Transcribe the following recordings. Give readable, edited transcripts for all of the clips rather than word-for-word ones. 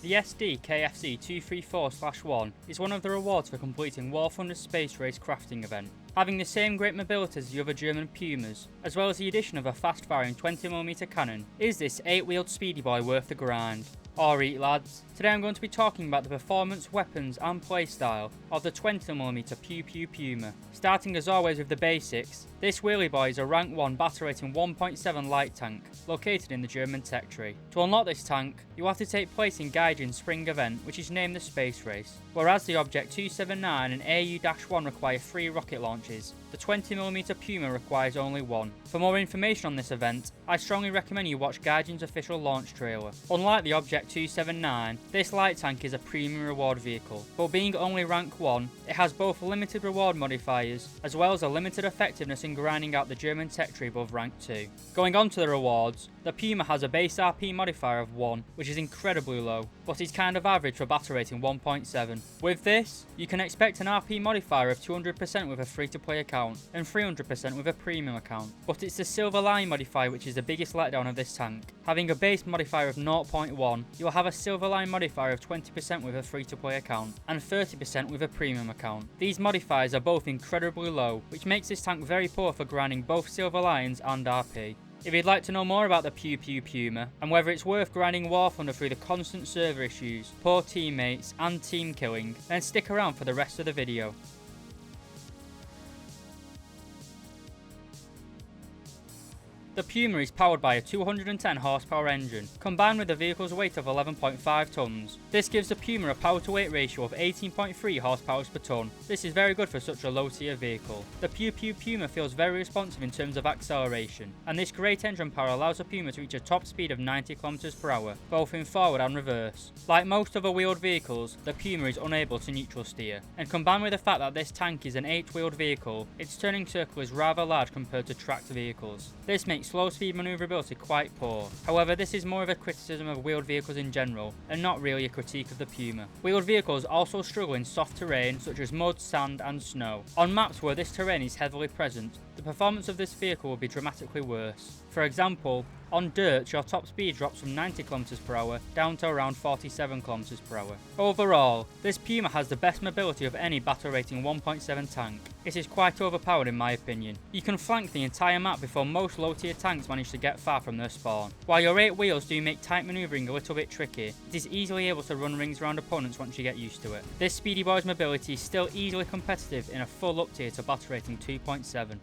The SD-KFC-234/1 is one of the rewards for completing War Thunder's Space Race crafting event. Having the same great mobility as the other German Pumas, as well as the addition of a fast-firing 20mm cannon, is this 8-wheeled speedy boy worth the grind? Alright lads, today I'm going to be talking about the performance, weapons and playstyle of the 20mm Pew Pew Puma. Starting as always with the basics, this wheelie boy is a rank 1 battle rating 1.7 light tank, located in the German tech tree. To unlock this tank, you have to take place in Gaijin's spring event, which is named the Space Race. Whereas the Object 279 and AU-1 require 3 rocket launches, the 20mm Puma requires only 1. For more information on this event, I strongly recommend you watch Gaijin's official launch trailer. Unlike the Object 279, this light tank is a premium reward vehicle, but being only rank 1, it has both limited reward modifiers, as well as a limited effectiveness in grinding out the German tech tree above rank 2. Going on to the rewards, the Puma has a base RP modifier of 1, which is incredibly low, but is kind of average for battle rating 1.7. With this, you can expect an RP modifier of 200% with a free-to-play account, and 300% with a premium account. But it's the silver line modifier which is the biggest letdown of this tank. Having a base modifier of 0.1, you'll have a silver line modifier of 20% with a free-to-play account, and 30% with a premium account. These modifiers are both incredibly low, which makes this tank very poor for grinding both silver lines and RP. If you'd like to know more about the Pew Pew Puma, and whether it's worth grinding War Thunder through the constant server issues, poor teammates, and team killing, then stick around for the rest of the video. The Puma is powered by a 210 horsepower engine, combined with the vehicle's weight of 11.5 tons. This gives the Puma a power to weight ratio of 18.3 horsepower per ton. This is very good for such a low tier vehicle. The Pew Pew Puma feels very responsive in terms of acceleration, and this great engine power allows the Puma to reach a top speed of 90 km/h, both in forward and reverse. Like most other wheeled vehicles, the Puma is unable to neutral steer, and combined with the fact that this tank is an 8-wheeled vehicle, its turning circle is rather large compared to tracked vehicles. This makes slow speed manoeuvrability quite poor. However, this is more of a criticism of wheeled vehicles in general, and not really a critique of the Puma. Wheeled vehicles also struggle in soft terrain such as mud, sand and snow. On maps where this terrain is heavily present, the performance of this vehicle will be dramatically worse. For example, on dirt, your top speed drops from 90 km/h down to around 47 km/h. Overall, this Puma has the best mobility of any battle rating 1.7 tank. It is quite overpowered in my opinion. You can flank the entire map before most low tier tanks manage to get far from their spawn. While your 8 wheels do make tight manoeuvring a little bit tricky, it is easily able to run rings around opponents once you get used to it. This speedy boy's mobility is still easily competitive in a full up tier to battle rating 2.7.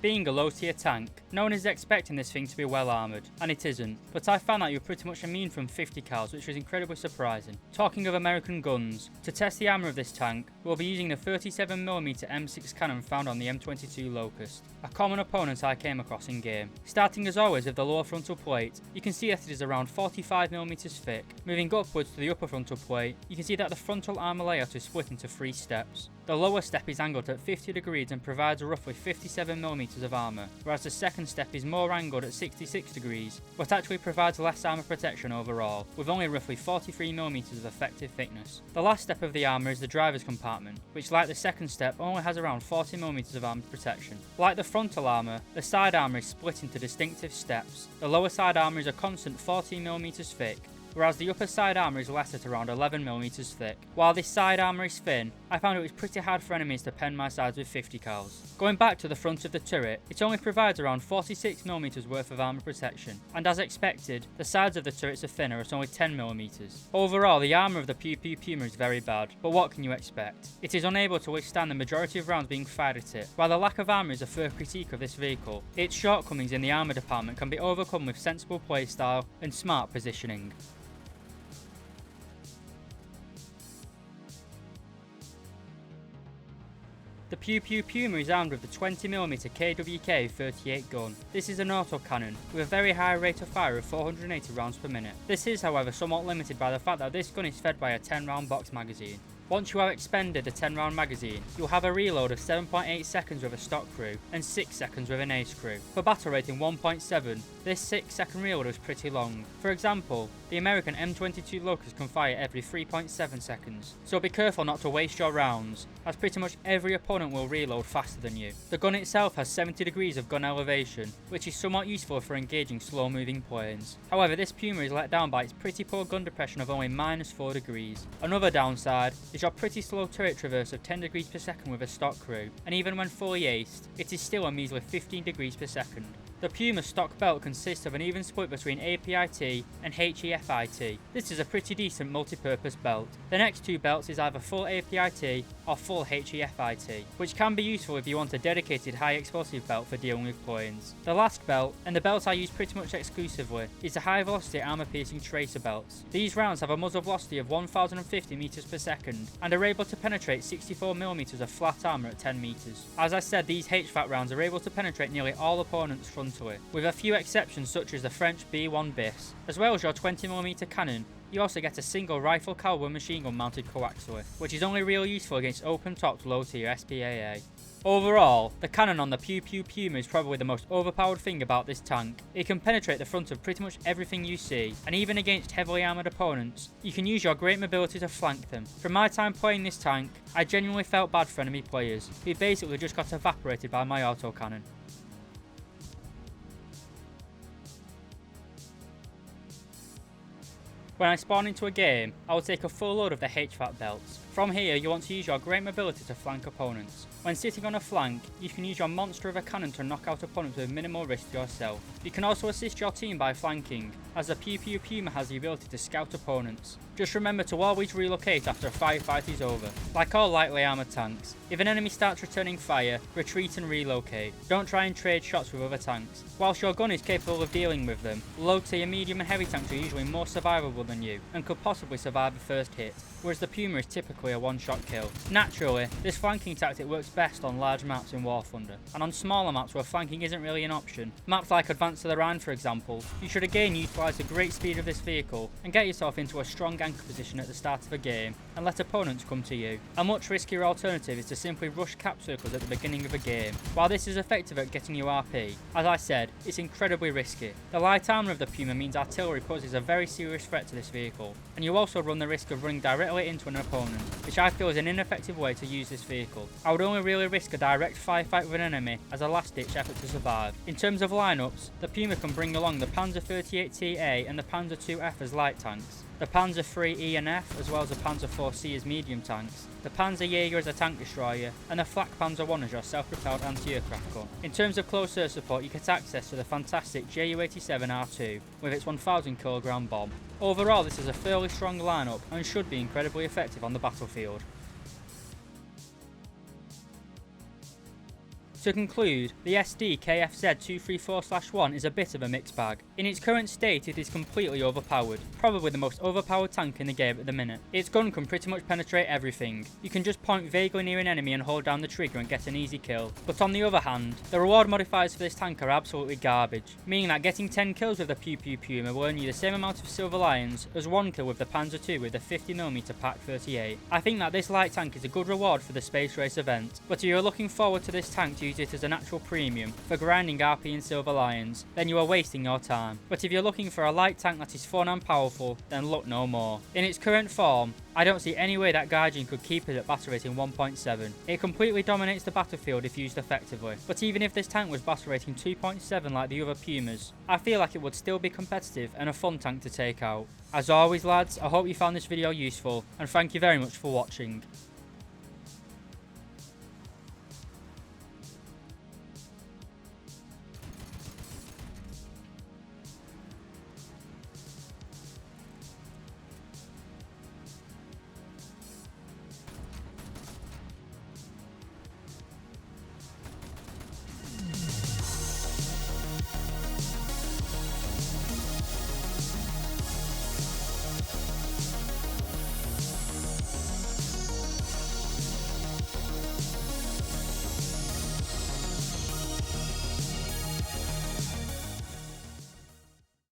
Being a low tier tank, no one is expecting this thing to be well armoured, and it isn't, but I found that you're pretty much immune from 50 cals, which was incredibly surprising. Talking of American guns, to test the armour of this tank, we'll be using the 37mm M6 cannon found on the M22 Locust, a common opponent I came across in game. Starting as always with the lower frontal plate, you can see that it is around 45mm thick. Moving upwards to the upper frontal plate, you can see that the frontal armour layout is split into 3 steps. The lower step is angled at 50 degrees and provides roughly 57mm of armour, whereas the second step is more angled at 66 degrees, but actually provides less armour protection overall, with only roughly 43mm of effective thickness. The last step of the armour is the driver's compartment, which like the second step only has around 40mm of armour protection. Like the frontal armour, the side armour is split into distinctive steps. The lower side armour is a constant 14mm thick, whereas the upper side armour is less at around 11mm thick. While this side armour is thin, I found it was pretty hard for enemies to pen my sides with 50 cals. Going back to the front of the turret, it only provides around 46mm worth of armour protection, and as expected, the sides of the turrets are thinner at only 10mm. Overall, the armour of the Pew Pew Puma is very bad, but what can you expect? It is unable to withstand the majority of rounds being fired at it. While the lack of armour is a fair critique of this vehicle, its shortcomings in the armour department can be overcome with sensible playstyle and smart positioning. The Pew Pew Puma is armed with the 20mm KWK-38 gun. This is an autocannon with a very high rate of fire of 480 rounds per minute. This is however somewhat limited by the fact that this gun is fed by a 10 round box magazine. Once you have expended a 10 round magazine, you'll have a reload of 7.8 seconds with a stock crew and 6 seconds with an ace crew. For battle rating 1.7, this 6-second reload is pretty long. For example, the American M22 Locust can fire every 3.7 seconds, so be careful not to waste your rounds, as pretty much every opponent will reload faster than you. The gun itself has 70 degrees of gun elevation, which is somewhat useful for engaging slow moving planes. However, this Puma is let down by its pretty poor gun depression of only -4 degrees. Another downside is your pretty slow turret traverse of 10 degrees per second with a stock crew, and even when fully aced, it is still a measly 15 degrees per second. The Puma stock belt consists of an even split between APIT and HEFIT. This is a pretty decent multi-purpose belt. The next two belts is either full APIT or full HEFIT, which can be useful if you want a dedicated high explosive belt for dealing with planes. The last belt, and the belt I use pretty much exclusively, is the high velocity armor piercing tracer belts. These rounds have a muzzle velocity of 1050 meters per second and are able to penetrate 64 millimeters of flat armor at 10 meters. As I said, these HVAT rounds are able to penetrate nearly all opponents frontally, with a few exceptions such as the French B1 BIS. As well as your 20mm cannon, you also get a single rifle caliber machine gun mounted coaxially, which is only really useful against open-topped low-tier SPAA. Overall, the cannon on the Pew Pew Puma is probably the most overpowered thing about this tank. It can penetrate the front of pretty much everything you see, and even against heavily armoured opponents, you can use your great mobility to flank them. From my time playing this tank, I genuinely felt bad for enemy players, who basically just got evaporated by my autocannon. When I spawn into a game, I will take a full load of the HVAT belts. From here, you want to use your great mobility to flank opponents. When sitting on a flank, you can use your monster of a cannon to knock out opponents with minimal risk to yourself. You can also assist your team by flanking, as the Pew Pew Puma has the ability to scout opponents. Just remember to always relocate after a firefight is over. Like all lightly armoured tanks, if an enemy starts returning fire, retreat and relocate. Don't try and trade shots with other tanks. Whilst your gun is capable of dealing with them, low tier, medium and heavy tanks are usually more survivable than you, and could possibly survive the first hit, whereas the Puma is typically a one-shot kill. Naturally, this flanking tactic works best on large maps in War Thunder, and on smaller maps where flanking isn't really an option. Maps like Advance to the Rhine, for example, you should again utilise the great speed of this vehicle and get yourself into a strong anchor position at the start of a game and let opponents come to you. A much riskier alternative is to simply rush cap circles at the beginning of a game. While this is effective at getting you RP, as I said, it's incredibly risky. The light armour of the Puma means artillery poses a very serious threat to this vehicle, and you also run the risk of running directly into an opponent, which I feel is an ineffective way to use this vehicle. I would only really risk a direct firefight with an enemy as a last-ditch effort to survive. In terms of lineups, the Puma can bring along the Panzer 38TA and the Panzer 2F as light tanks, the Panzer 3E and F as well as the Panzer 4C as medium tanks, the Panzer Jaeger as a tank destroyer, and the Flak Panzer 1 as your self-propelled anti-aircraft gun. In terms of close air support, you get access to the fantastic Ju-87R2 with its 1000kg bomb. Overall, this is a fairly strong lineup and should be incredibly effective on the battlefield. To conclude, the SD KFZ234/1 is a bit of a mixed bag. In its current state, it is completely overpowered, probably the most overpowered tank in the game at the minute. Its gun can pretty much penetrate everything. You can just point vaguely near an enemy and hold down the trigger and get an easy kill. But on the other hand, the reward modifiers for this tank are absolutely garbage, meaning that getting 10 kills with the Pew Pew Puma will earn you the same amount of Silver Lions as 1 kill with the Panzer II with the 50mm Pak 38. I think that this light tank is a good reward for the Space Race event, but if you are looking forward to this tank to use it as an actual premium for grinding RP and Silver Lions, then you are wasting your time. But if you're looking for a light tank that is fun and powerful, then look no more. In its current form, I don't see any way that Gaijin could keep it at battle rating 1.7. It completely dominates the battlefield if used effectively, but even if this tank was battle rating 2.7 like the other Pumas, I feel like it would still be competitive and a fun tank to take out. As always lads, I hope you found this video useful, and thank you very much for watching.